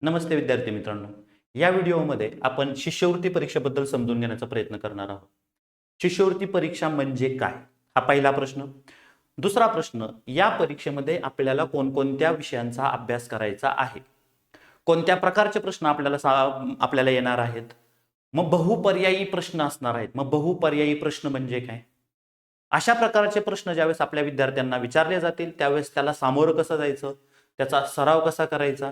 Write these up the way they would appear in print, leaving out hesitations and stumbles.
नमस्ते विद्यार्थी मित्रांनो. या व्हिडिओमध्ये आपण शिष्यवृत्ती परीक्षेबद्दल समजून घेण्याचा प्रयत्न करणार आहोत. शिष्यवृत्ती परीक्षा म्हणजे काय? हा पहिला प्रश्न. दुसरा प्रश्न, या परीक्षेमध्ये आपल्याला कोणकोणत्या विषयांचा अभ्यास करायचा आहे? कोणत्या प्रकारचे प्रश्न आपल्याला येणार आहेत? मग बहुपर्यायी प्रश्न असणार आहेत. मग बहुपर्यायी प्रश्न म्हणजे काय? अशा प्रकारचे प्रश्न ज्यावेळेस आपल्या विद्यार्थ्यांना विचारले जातील त्यावेळेस त्याला सामोरं कसं जायचं, त्याचा सराव कसा करायचा,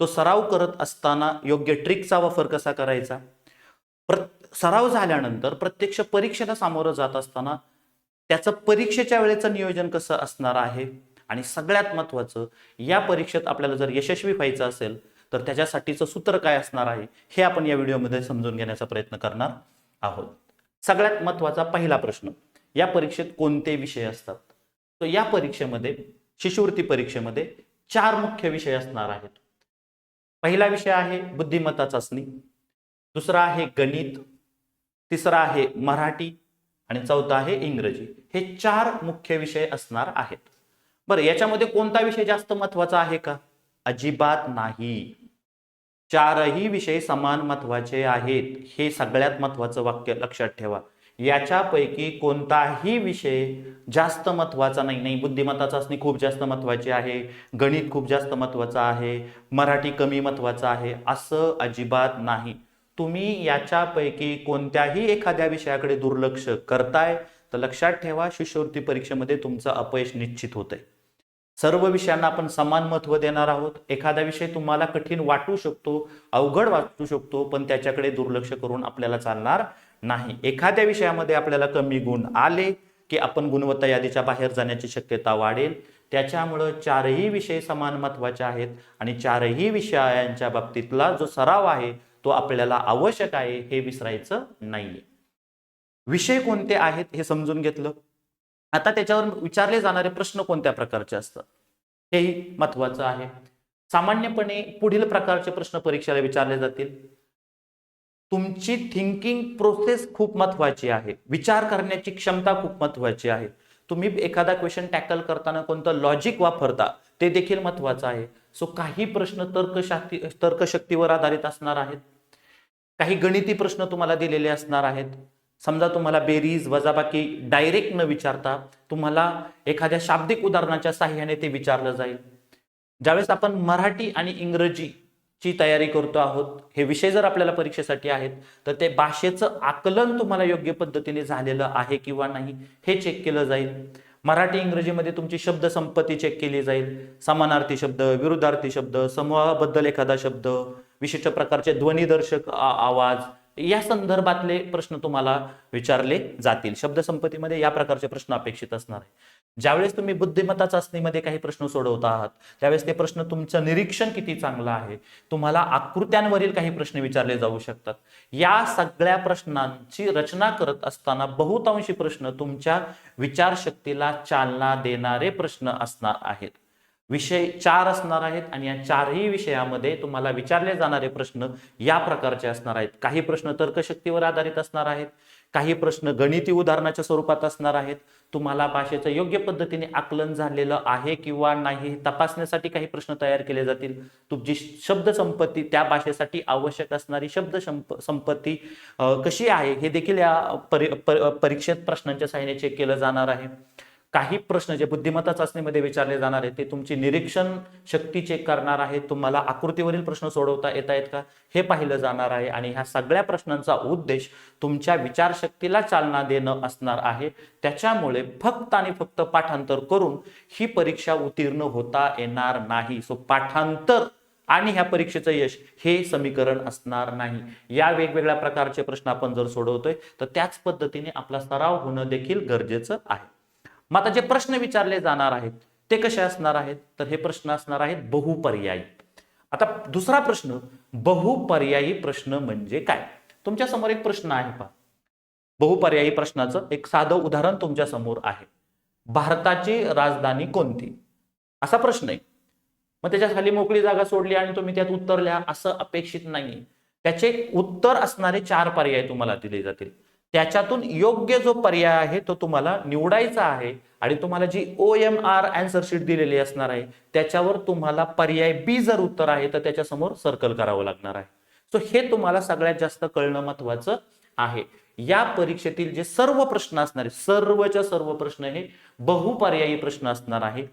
तो सराव करत असताना योग्य ट्रिकचा वापर कसा करायचा, सराव झाल्यानंतर प्रत्यक्ष परीक्षेला सामोरं जात असताना त्याचं परीक्षेच्या वेळेचं नियोजन कसं असणार आहे, आणि सगळ्यात महत्त्वाचं, या परीक्षेत आपल्याला जर यशस्वी व्हायचं असेल तर त्याच्यासाठीचं सूत्र काय असणार आहे हे आपण या व्हिडिओमध्ये समजून घेण्याचा प्रयत्न करणार आहोत. सगळ्यात महत्त्वाचा पहिला प्रश्न, या परीक्षेत कोणते विषय असतात? तर या परीक्षेमध्ये, शिष्यवृत्ती परीक्षेमध्ये 4 मुख्य विषय असणार आहेत. पहिला विषय आहे बुद्धिमत्ता चाचणी, दुसरा आहे गणित, तिसरा आहे मराठी आणि चौथा आहे इंग्रजी. हे 4 मुख्य विषय असणार आहेत. बरं, याच्यामध्ये कोणता विषय जास्त महत्त्वाचा आहे का? अजिबात नाही. 4ही विषय समान महत्त्वाचे आहेत. हे सगळ्यात महत्त्वाचं वाक्य लक्षात ठेवा. याच्यापैकी कोणताही विषय जास्त महत्त्वाचा नाही. बुद्धिमत्ता चाचणी खूप जास्त महत्त्वाची आहे, गणित खूप जास्त महत्त्वाचं आहे, मराठी कमी महत्त्वाचं आहे, असं अजिबात नाही. तुम्ही याच्यापैकी कोणत्याही एखाद्या विषयाकडे दुर्लक्ष करताय तर लक्षात ठेवा, शिष्यवृत्ती परीक्षेमध्ये तुमचं अपयश निश्चित होतंय. सर्व विषयांना आपण समान महत्त्व देणार आहोत. एखादा विषय तुम्हाला कठीण वाटू शकतो, अवघड वाटू शकतो, पण त्याच्याकडे दुर्लक्ष करून आपल्याला चालणार नाही. एखाद्या विषयामध्ये आपल्याला कमी गुण आले की आपण गुणवत्ता यादीच्या बाहेर जाण्याची शक्यता वाढेल. त्याच्यामुळं 4ही विषय समान महत्त्वाचे आहेत आणि 4ही विषयांच्या बाबतीतला जो सराव आहे तो आपल्याला आवश्यक आहे, हे विसरायचं नाहीये. विषय कोणते आहेत हे समजून घेतलं. आता त्याच्यावर विचारले जाणारे प्रश्न कोणत्या प्रकारचे असतात हेही महत्वाचं आहे. सामान्यपणे पुढील प्रकारचे प्रश्न परीक्षेला विचारले जातील. तुमची थिंकिंग प्रोसेस खूप महत्वाची आहे, विचार करण्याची क्षमता खूप महत्वाची आहे. तुम्ही एखादा क्वेश्चन टॅकल करताना कोणतं लॉजिक वापरता ते देखील महत्वाचं आहे. सो काही प्रश्न तर्कशक्तीवर आधारित असणार आहेत, काही गणिती प्रश्न तुम्हाला दिलेले असणार आहेत. समजा तुम्हाला बेरीज वजाबाकी डायरेक्ट न विचारता तुम्हाला एखाद्या शाब्दिक उदाहरणाच्या साहाय्याने ते विचारलं जाईल. ज्यावेळेस आपण मराठी आणि इंग्रजीची तयारी करतो आहोत, हे विषय जर आपल्याला परीक्षेसाठी आहेत, तर ते भाषेचं आकलन तुम्हाला योग्य पद्धतीने झालेलं आहे किंवा नाही हे चेक केलं जाईल. मराठी इंग्रजीमध्ये तुमची शब्द संपत्ती चेक केली जाईल. समानार्थी शब्द, विरुद्धार्थी शब्द, समूहाबद्दल एखादा शब्द, विशिष्ट प्रकारचे ध्वनिदर्शक आवाज, या संदर्भातले प्रश्न तुम्हाला विचारले जातील. शब्दसंपत्तीमध्ये या प्रकारचे प्रश्न अपेक्षित असणार आहे. ज्यावेळेस तुम्ही बुद्धिमत्ता चाचणीमध्ये काही प्रश्न सोडवत आहात त्यावेळेस ते प्रश्न तुमचं निरीक्षण किती चांगलं आहे, तुम्हाला आकृत्यांवरील काही प्रश्न विचारले जाऊ शकतात. या सगळ्या प्रश्नांची रचना करत असताना बहुतांशी प्रश्न तुमच्या विचारशक्तीला चालना देणारे प्रश्न असणार आहेत. विषय 4 असणार आहेत आणि या 4ही विषयामध्ये तुम्हाला विचारले जाणारे प्रश्न या प्रकारचे असणार आहेत. काही प्रश्न तर्कशक्तीवर आधारित असणार आहेत, काही प्रश्न गणिती उदाहरणाच्या स्वरूपात असणार आहेत. तुम्हाला भाषेचं योग्य पद्धतीने आकलन झालेलं आहे किंवा नाही तपासण्यासाठी काही प्रश्न तयार केले जातील. तुमची शब्द संपत्ती, त्या भाषेसाठी आवश्यक असणारी शब्द संपत्ती कशी आहे हे देखील या परीक्षेत प्रश्नांच्या सहाय्याने चेक केलं जाणार आहे. काही प्रश्न जे बुद्धिमत्ता चाचणीमध्ये विचारले जाणार आहेत ते तुमची निरीक्षण शक्ती चेक करणार आहे. तुम्हाला आकृतीवरील प्रश्न सोडवता येत आहेत का हे पाहिलं जाणार आहे. आणि ह्या सगळ्या प्रश्नांचा उद्देश तुमच्या विचारशक्तीला चालना देणं असणार आहे. त्याच्यामुळे फक्त आणि फक्त पाठांतर करून ही परीक्षा उत्तीर्ण होता येणार नाही. सो पाठांतर आणि ह्या परीक्षेचं यश हे समीकरण असणार नाही. या वेगवेगळ्या प्रकारचे प्रश्न आपण जर सोडवतोय तर त्याच पद्धतीने आपला सराव होणं देखील गरजेचं आहे. मग आता जे प्रश्न विचारले जाणार आहेत ते कसे असणार आहेत, तर हे प्रश्न असणार आहेत बहुपर्यायी. आता दुसरा प्रश्न, बहुपर्यायी प्रश्न म्हणजे काय? तुमच्या समोर एक प्रश्न आहे पहा. बहुपर्यायी प्रश्नाचं एक साधं उदाहरण तुमच्या समोर आहे. भारताची राजधानी कोणती? असा प्रश्न आहे. मग त्याच्या खाली मोकळी जागा सोडली आणि तुम्ही त्यात उत्तर लिहा असं अपेक्षित नाही. त्याचे उत्तर असणारे 4 पर्याय तुम्हाला दिले जातील. त्याच्यातून योग्य जो पर्याय आहे तो तुम्हाला निवडायचा आहे आणि तुम्हाला जी OMR आन्सर शीट दिलेली असणार आहे त्याच्यावर तुम्हाला पर्याय बी जर उत्तर आहे तर त्याच्यासमोर सर्कल करावं लागणार आहे. सो हे तुम्हाला सगळ्यात जास्त कळणं महत्वाचं आहे. या परीक्षेतील जे सर्व प्रश्न असणार आहे, सर्वच्या सर्व प्रश्न हे बहुपर्यायी प्रश्न असणार आहे.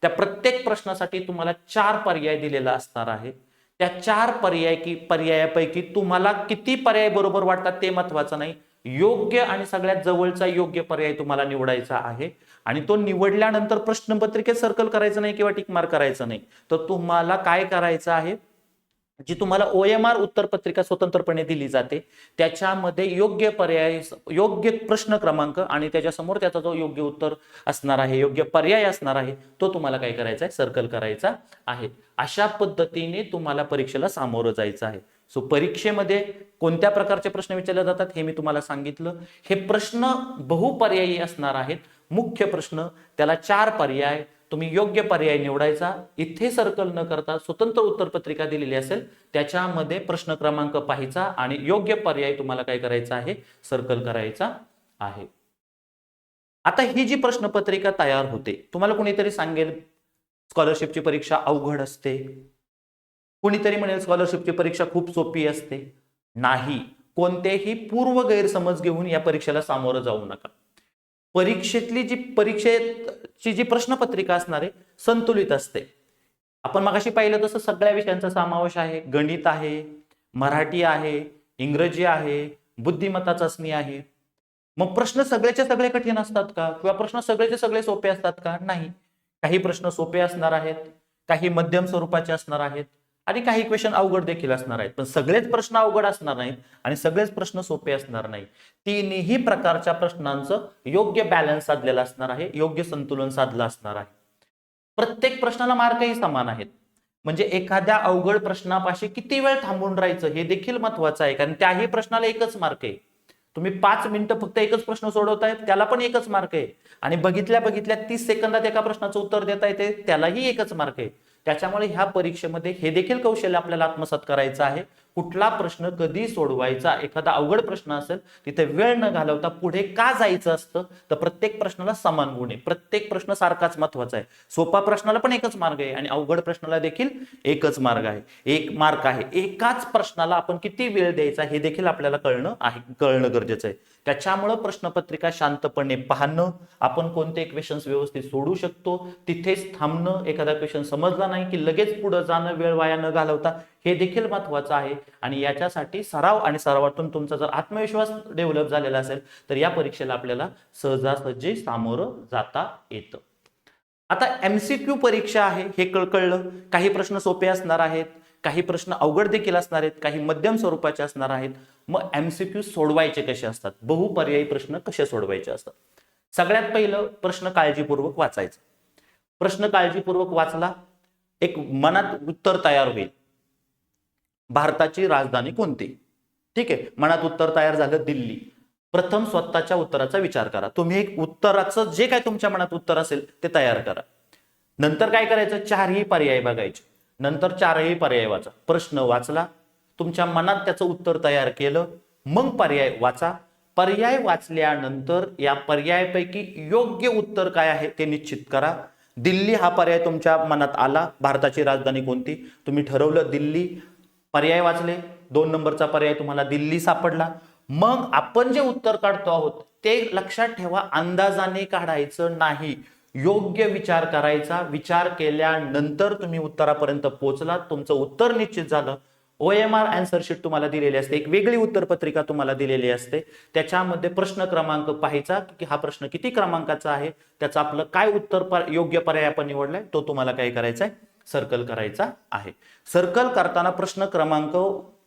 त्या प्रत्येक प्रश्नासाठी तुम्हाला 4 पर्याय दिलेला असणार आहे. त्या 4 पर्यायापैकी तुम्हाला किती पर्याय बरोबर वाटतात ते महत्वाचं नाही, योग्य आणि सगळ्यात जवळचा योग्य पर्याय तुम्हाला निवडायचा आहे. आणि तो निवडल्यानंतर प्रश्नपत्रिकेत सर्कल करायचं नाही किंवा टिक मार्क करायचं नाही, तर तुम्हाला काय करायचं आहे, जी तुम्हाला OMR उत्तरपत्रिका स्वतंत्रपणे दिली जाते त्याच्यामध्ये योग्य पर्याय, योग्य प्रश्न क्रमांक आणि त्याच्यासमोर त्याचा जो योग्य उत्तर असणार आहे, योग्य पर्याय असणार आहे, तो तुम्हाला काय करायचा आहे, सर्कल करायचा आहे. अशा पद्धतीने तुम्हाला परीक्षेला सामोरं जायचं आहे. सो परीक्षेमध्ये कोणत्या प्रकारचे प्रश्न विचारले जातात हे मी तुम्हाला सांगितलं. हे प्रश्न बहुपर्यायी असणार आहेत. मुख्य प्रश्न, त्याला 4 पर्याय, तुम्ही योग्य पर्याय निवडायचा. इथे सर्कल न करता स्वतंत्र उत्तरपत्रिका दिलेली असेल त्याच्यामध्ये प्रश्न क्रमांक पाहायचा आणि योग्य पर्याय तुम्हाला काय करायचा आहे, सर्कल करायचा आहे. आता ही जी प्रश्नपत्रिका तयार होते, तुम्हाला कोणीतरी सांगेल स्कॉलरशिपची परीक्षा अवघड असते, कोणीतरी म्हणेल स्कॉलरशिपची परीक्षा खूप सोपी असते. नाही, कोणतेही पूर्व गैरसमज घेऊन या परीक्षेला सामोरं जाऊ नका. परीक्षेची जी प्रश्नपत्रिका असणार आहे संतुलित असते. आपण मगाशी पाहिलं तसं सगळ्या विषयांचा समावेश आहे. गणित आहे, मराठी आहे, इंग्रजी आहे, बुद्धिमत्ता चाचणी आहे. मग प्रश्न सगळेचे सगळे कठीण असतात का, किंवा प्रश्न सगळेचे सगळे सोपे असतात का? नाही. काही प्रश्न सोपे असणार आहेत, काही मध्यम स्वरूपाचे असणार आहेत आणि काही क्वेश्चन अवघड देखील असणार आहेत. पण सगळेच प्रश्न अवघड असणार नाहीत आणि सगळेच प्रश्न सोपे असणार नाही. तिन्ही प्रकारच्या प्रश्नांचं योग्य बॅलन्स साधलेला असणार आहे, योग्य संतुलन साधलं असणार आहे. प्रत्येक प्रश्नाला मार्कही समान आहेत. म्हणजे एखाद्या अवघड प्रश्नापाशी किती वेळ थांबून राहायचं हे देखील महत्वाचं आहे, कारण त्याही प्रश्नाला एकच मार्क आहे. तुम्ही 5 मिनिटं फक्त एकच प्रश्न सोडवताय त्याला पण एकच मार्क आहे, आणि बघितल्या 30 सेकंदात एका प्रश्नाचं उत्तर देता येते त्यालाही एकच मार्क आहे. त्याच्यामुळे ह्या परीक्षेमध्ये हे देखील कौशल्य आपल्याला आत्मसात करायचं आहे. कुठला प्रश्न कधी सोडवायचा, एखादा अवघड प्रश्न असेल तिथे वेळ न घालवता पुढे का जायचं असतं, तर प्रत्येक प्रश्नाला समान गुण आहे. प्रत्येक प्रश्न सारखाच महत्वाचा आहे. सोपा प्रश्नाला पण एकच मार्ग आहे आणि अवघड प्रश्नाला देखील एकच मार्ग आहे, एक मार्क आहे. एकाच प्रश्नाला आपण किती वेळ द्यायचा हे देखील आपल्याला कळणं गरजेचं आहे. त्याच्यामुळे प्रश्नपत्रिका शांतपणे पाहणं, आपण कोणते क्वेश्चन्स व्यवस्थित सोडू शकतो तिथेच थांबणं, एखादा क्वेश्चन समजला नाही की लगेच पुढे जाणं, वेळ वाया न घालवता, हे देखील महत्वाचं आहे. आणि याच्यासाठी सराव आणि सरावातून तुमचा जर आत्मविश्वास डेव्हलप झालेला असेल तर या परीक्षेला आपल्याला सहजासहजी सामोरं जाता येतं. आता MCQ परीक्षा आहे हे कळलं. काही प्रश्न सोपे असणार आहेत, काही प्रश्न अवघड देखील असणार आहेत, काही मध्यम स्वरूपाचे असणार आहेत. मग MCQ सोडवायचे कसे असतात, बहुपर्यायी प्रश्न कसे सोडवायचे असतात? सगळ्यात पहिलं, प्रश्न काळजीपूर्वक वाचायचा. प्रश्न काळजीपूर्वक वाचला, एक मनात उत्तर तयार होईल. भारताची राजधानी कोणती? ठीक आहे, मनात उत्तर तयार झालं, दिल्ली. प्रथम स्वतःच्या उत्तराचा विचार करा. तुम्ही एक उत्तराचं जे काय तुमच्या मनात उत्तर असेल ते तयार करा. नंतर काय करायचं, 4ही पर्याय बघायचे. नंतर 4ही पर्याय वाचा. प्रश्न वाचला, तुमच्या मनात त्याचं उत्तर तयार केलं, मग पर्याय वाचा. पर्याय वाचल्यानंतर या पर्यायापैकी योग्य उत्तर काय आहे ते निश्चित करा. दिल्ली हा पर्याय तुमच्या मनात आला, भारताची राजधानी कोणती, तुम्ही ठरवलं दिल्ली. पर्याय वाचले, 2 नंबरचा पर्याय तुम्हाला दिल्ली सापडला. मग आपण जे उत्तर काढतो आहोत ते लक्षात ठेवा, अंदाजाने काढायचं नाही, योग्य विचार करायचा. विचार केल्यानंतर तुम्ही उत्तरापर्यंत पोहोचलात, तुमचं उत्तर निश्चित झालं. OMR आन्सर शीट तुम्हाला दिलेली असते, एक वेगळी उत्तरपत्रिका तुम्हाला दिलेली असते. त्याच्यामध्ये प्रश्न क्रमांक पाहायचा की हा प्रश्न किती क्रमांकाचा आहे, त्याचं आपलं काय उत्तर, योग्य पर्याय आपण निवडलाय तो तुम्हाला काय करायचा आहे, सर्कल करायचा आहे. सर्कल करताना प्रश्न क्रमांक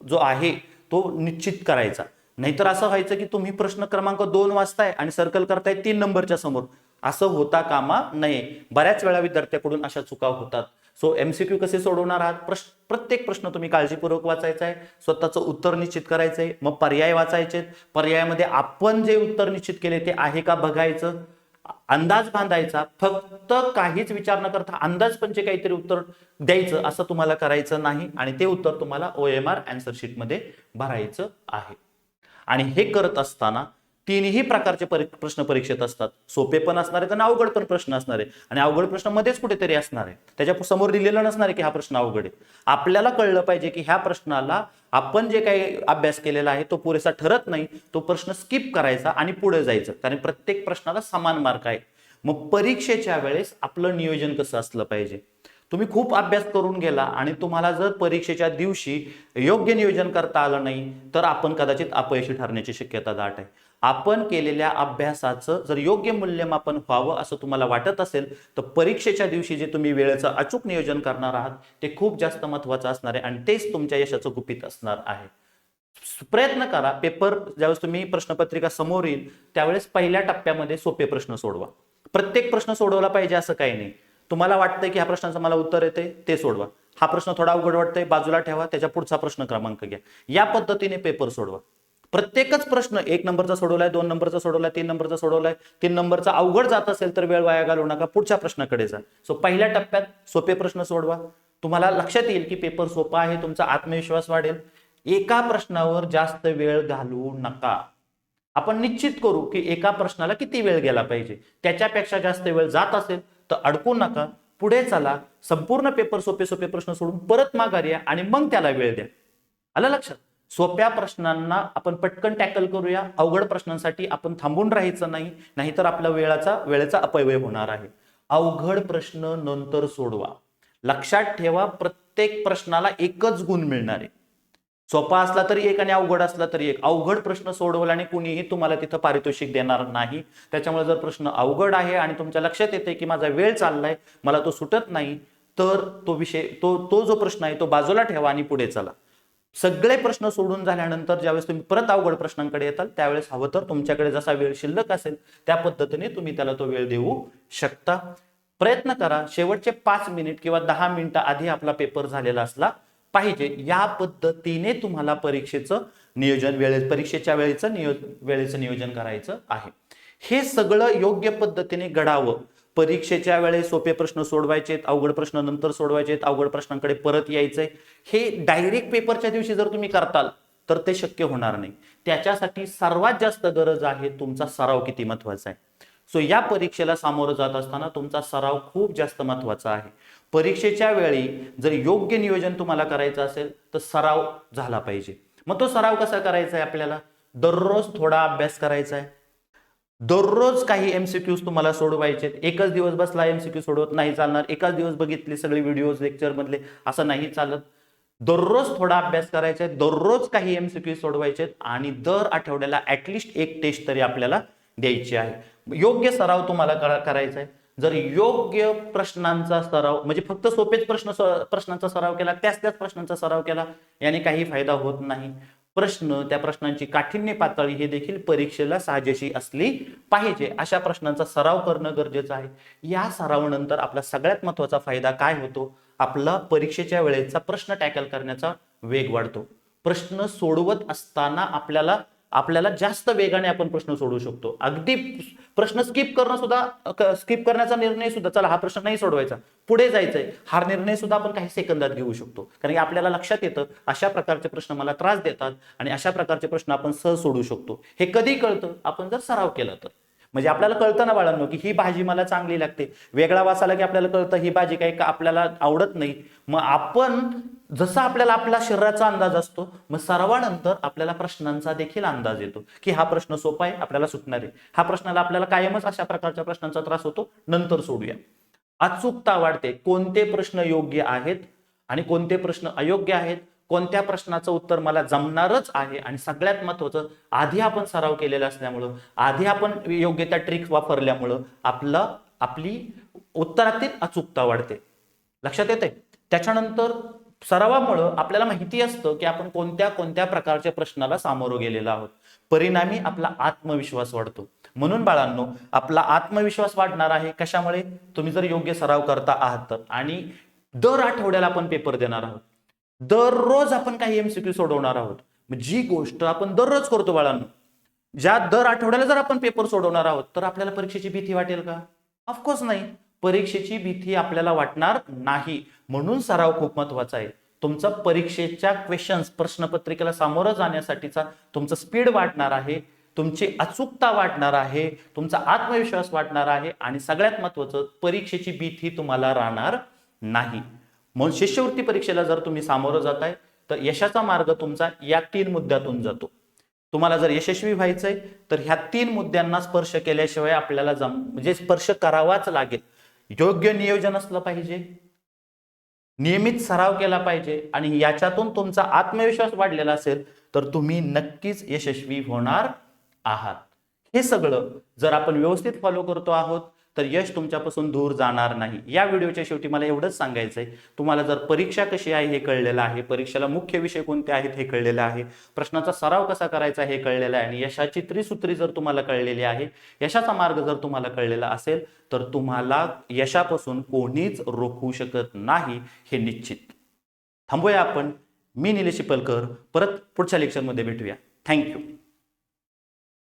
जो आहे तो निश्चित करायचा. नाहीतर असं व्हायचं की तुम्ही प्रश्न क्रमांक 2 वाचताय आणि सर्कल करताय 3 नंबरच्या समोर. असं होता कामा नये. बऱ्याच वेळा विद्यार्थ्याकडून अशा चुका होतात. सो MCQ कसे सोडवणार आहात, प्रत्येक प्रश्न तुम्ही काळजीपूर्वक वाचायचा आहे, स्वतःचं उत्तर निश्चित करायचंय, मग पर्याय वाचायचे. पर्यायामध्ये आपण जे उत्तर निश्चित केले ते आहे का बघायचं, अंदाज बांधायचा. फक्त काहीच विचार न करता अंदाजपंचे काहीतरी उत्तर द्यायचं असं तुम्हाला करायचं नाही, आणि ते उत्तर तुम्हाला OMR आन्सर शीट मध्ये भरायचं आहे. आणि हे करत असताना तीनही प्रकारचे प्रश्न परीक्षेत असतात. सोपे पण असणार आहेत आणि अवघड पण प्रश्न असणार आहे. आणि अवघड प्रश्न मध्येच कुठेतरी असणार आहे, त्याच्या समोर दिलेलं नसणार आहे की हा प्रश्न अवघड आहे. आपल्याला कळलं पाहिजे की ह्या प्रश्नाला आपण जे काही अभ्यास केलेला आहे तो पुरेसा ठरत नाही, तो प्रश्न स्किप करायचा आणि पुढे जायचं, कारण प्रत्येक प्रश्नाला समान मार्क आहे. मग परीक्षेच्या वेळेस आपलं नियोजन कसं असलं पाहिजे? तुम्ही खूप अभ्यास करून गेला आणि तुम्हाला जर परीक्षेच्या दिवशी योग्य नियोजन करता आलं नाही तर आपण कदाचित अपयशी ठरण्याची शक्यता दाट आहे. आपण केलेल्या अभ्यासाचं जर योग्य मूल्यमापन व्हावं असं तुम्हाला वाटत असेल तर परीक्षेच्या दिवशी जे तुम्ही वेळेचं अचूक नियोजन करणार आहात ते खूप जास्त महत्त्वाचं असणार आहे आणि तेच तुमच्या यशाचं गुपित असणार आहे. प्रयत्न करा, पेपर ज्यावेळेस तुम्ही प्रश्नपत्रिका समोर येईल त्यावेळेस पहिल्या टप्प्यामध्ये सोपे प्रश्न सोडवा. प्रत्येक प्रश्न सोडवला पाहिजे असं काही नाही. तुम्हाला वाटतंय की ह्या प्रश्नाचं मला उत्तर येते ते सोडवा. हा प्रश्न थोडा अवघड वाटतंय बाजूला ठेवा, त्याच्या पुढचा प्रश्न क्रमांक घ्या. या पद्धतीने पेपर सोडवा. प्रत्येकच प्रश्न 1 नंबरचा सोडवलाय, 2 नंबरचा सोडवलाय, 3 नंबरचा सोडवलाय, 3 नंबरचा अवघड जात असेल तर वेळ वाया घालवू नका, पुढच्या प्रश्नाकडे जा. सो पहिल्या टप्प्यात सोपे प्रश्न सोडवा. तुम्हाला लक्षात येईल की पेपर सोपा आहे, तुमचा आत्मविश्वास वाढेल. एका प्रश्नावर जास्त वेळ घालवू नका. आपण निश्चित करू की एका प्रश्नाला किती वेळ गेला पाहिजे. त्याच्यापेक्षा जास्त वेळ जात असेल तर अडकू नका, पुढे चला. संपूर्ण पेपर सोपे सोपे प्रश्न सोडून परत माघारी या आणि मग त्याला वेळ द्या. आलं लक्षात? सोप्या प्रश्नांना आपण पटकन टॅकल करूया. अवघड प्रश्नांसाठी आपण थांबून राहायचं नाही, नाहीतर आपल्या वेळेचा अपव्यय होणार आहे. अवघड प्रश्न नंतर सोडवा. लक्षात ठेवा, प्रत्येक प्रश्नाला एकच गुण मिळणार आहे. सोपा असला तरी एक आणि अवघड असला तरी एक. अवघड प्रश्न सोडवल्याने कुणीही तुम्हाला तिथं पारितोषिक देणार नाही. त्याच्यामुळे जर प्रश्न अवघड आहे आणि तुमच्या लक्षात येते की माझा वेळ चाललाय, मला तो सुटत नाही, तर तो जो प्रश्न आहे तो बाजूला ठेवा आणि पुढे चला. सगळे प्रश्न सोडून झाल्यानंतर ज्यावेळेस तुम्ही परत अवघड प्रश्नांकडे येताल त्यावेळेस हवं तर तुमच्याकडे जसा वेळ शिल्लक असेल त्या पद्धतीने तुम्ही त्याला तो वेळ देऊ शकता. प्रयत्न करा शेवटचे 5 मिनिट किंवा 10 मिनिटं आधी आपला पेपर झालेला असला पाहिजे. या पद्धतीने तुम्हाला परीक्षेचं परीक्षेच्या वेळेचं नियोजन करायचं आहे. हे सगळं योग्य पद्धतीने घडावं. परीक्षेच्या वेळेस सोपे प्रश्न सोडवायचे, अवघड प्रश्न नंतर सोडवायचे, अवघड प्रश्नांकडे परत यायचंय. हे डायरेक्ट पेपरच्या दिवशी जर तुम्ही करताल तर ते शक्य होणार नाही. त्याच्यासाठी सर्वात जास्त गरज आहे तुमचा सराव किती महत्वाचा आहे. सो या परीक्षेला सामोरं जात असताना तुमचा सराव खूप जास्त महत्वाचा आहे. परीक्षेच्या वेळी जर योग्य नियोजन तुम्हाला करायचं असेल तर सराव झाला पाहिजे. मग तो सराव कसा करायचा आहे? आपल्याला दररोज थोडा अभ्यास करायचा आहे. दररोज काही एमसीक्यूज तुम्हाला सोडवायचे. एकच दिवस बसला एमसीक्यू सोडवत नाही चालणार. एकाच दिवस बघितले सगळे व्हिडिओज लेक्चर मधले असं नाही चालत. दररोज थोडा अभ्यास करायचा आहे, दररोज काही एमसीक्यू सोडवायचे आणि दर आठवड्याला ऍटलिस्ट एक टेस्ट तरी आपल्याला द्यायची आहे. योग्य सराव तुम्हाला करायचा आहे. जर योग्य प्रश्नांचा सराव म्हणजे फक्त सोपेच प्रश्नांचा सराव केला, त्याच प्रश्नांचा सराव केला याने काही फायदा होत नाही. प्रश्न, त्या प्रश्नांची काठिण्य पातळी हे देखील परीक्षेला साजेशी असली पाहिजे. अशा प्रश्नांचा सराव करणं गरजेचं आहे. या सरावानंतर आपला सगळ्यात महत्वाचा फायदा काय होतो? आपला परीक्षेच्या वेळेचा प्रश्न टॅकल करण्याचा वेग वाढतो. प्रश्न सोडवत असताना आपल्याला जास्त वेगाने आपण प्रश्न सोडवू शकतो. अगदी प्रश्न स्किप करण्याचा निर्णय सुद्धा, चला हा प्रश्न नाही सोडवायचा, पुढे जायचंय, हा निर्णय सुद्धा आपण काही सेकंदात घेऊ शकतो. कारण की आपल्याला लक्षात येतं अशा प्रकारचे प्रश्न मला त्रास देतात आणि अशा प्रकारचे प्रश्न आपण सहज सोडवू शकतो. हे कधी कळतं? आपण जर सराव केला तर. म्हणजे आपल्याला कळतं ना बाळांनो की ही भाजी मला चांगली लागते. वेगळा वास आला की आपल्याला कळतं ही भाजी काही आपल्याला आवडत नाही. मग आपण जसा आपल्याला आपल्या शरीराचा अंदाज असतो, मग सरावानंतर आपल्याला प्रश्नांचा देखील अंदाज येतो की हा प्रश्न सोपा आहे, आपल्याला सुटणार आहे. हा प्रश्नाला आपल्याला कायमच अशा प्रकारच्या प्रश्नांचा त्रास होतो, नंतर सोडूया. अचूकता वाढते. कोणते प्रश्न योग्य आहेत आणि कोणते प्रश्न अयोग्य आहेत, कोणत्या प्रश्नाचं उत्तर मला जमणारच आहे आणि सगळ्यात महत्वाचं आधी आपण सराव केलेला असल्यामुळं, आधी आपण योग्य त्या ट्रिक्स वापरल्यामुळं आपली उत्तरातील अचूकता वाढते. लक्षात येते? त्याच्यानंतर सरावामुळं आपल्याला माहिती असतं की आपण कोणत्या प्रकारच्या प्रश्नाला सामोरं गेलेलो आहोत. परिणामी आपला आत्मविश्वास वाढतो. म्हणून बाळांनो, आपला आत्मविश्वास वाढणार आहे कशामुळे? तुम्ही जर योग्य सराव करता आहात तर. आणि दर आठवड्याला आपण पेपर देणार आहोत. दररोज आपण काही एमसीक्यू सोडवणार आहोत. जी गोष्ट आपण दररोज करतो बाळांनो, ज्या दर आठवड्याला जर आपण पेपर सोडवणार आहोत तर आपल्याला परीक्षेची भीती वाटेल का? ऑफकोर्स नाही. परीक्षेची भीती आपल्याला वाटणार नाही. म्हणून सराव खूप महत्वाचा आहे. तुमचा परीक्षेच्या क्वेश्चन्स, प्रश्नपत्रिकेला सामोरं जाण्यासाठीचा तुमचं स्पीड वाढणार आहे. तुमची अचूकता वाढणार आहे, तुमचा आत्मविश्वास वाढणार आहे आणि सगळ्यात महत्त्वाचं परीक्षेची भीती तुम्हाला राहणार नाही. म्हणून शिष्यवृत्ती परीक्षेला जर तुम्ही सामोरं जाताय तर यशाचा मार्ग तुमचा या 3 मुद्द्यातून जातो. तुम्हाला जर यशस्वी व्हायचंय तर ह्या 3 मुद्द्यांना स्पर्श केल्याशिवाय आपल्याला म्हणजे स्पर्श करावाच लागेल. योग्य नियोजन असलं पाहिजे, नियमित सराव केला पाहिजे आणि याच्यातून तुमचा आत्मविश्वास वाढलेला असेल तर तुम्ही नक्कीच यशस्वी होणार आहात. हे सगळं जर आपण व्यवस्थित फॉलो करतो आहोत तर यश तुमच्यापासून दूर जाणार नाही. या व्हिडिओच्या शेवटी मला एवढंच सांगायचंय, तुम्हाला जर परीक्षा कशी आहे हे कळलेलं आहे, परीक्षेला मुख्य विषय कोणते आहेत हे कळलेलं आहे, प्रश्नाचा सराव कसा करायचा हे कळलेलं आहे आणि यशाची त्रिसूत्री जर तुम्हाला कळलेली आहे, यशाचा मार्ग जर तुम्हाला कळलेला असेल तर तुम्हाला यशापासून कोणीच रोखू शकत नाही हे निश्चित. थांबूया आपण. मी निलेश चिपळकर, परत पुढच्या लेक्चरमध्ये भेटूया. थँक्यू.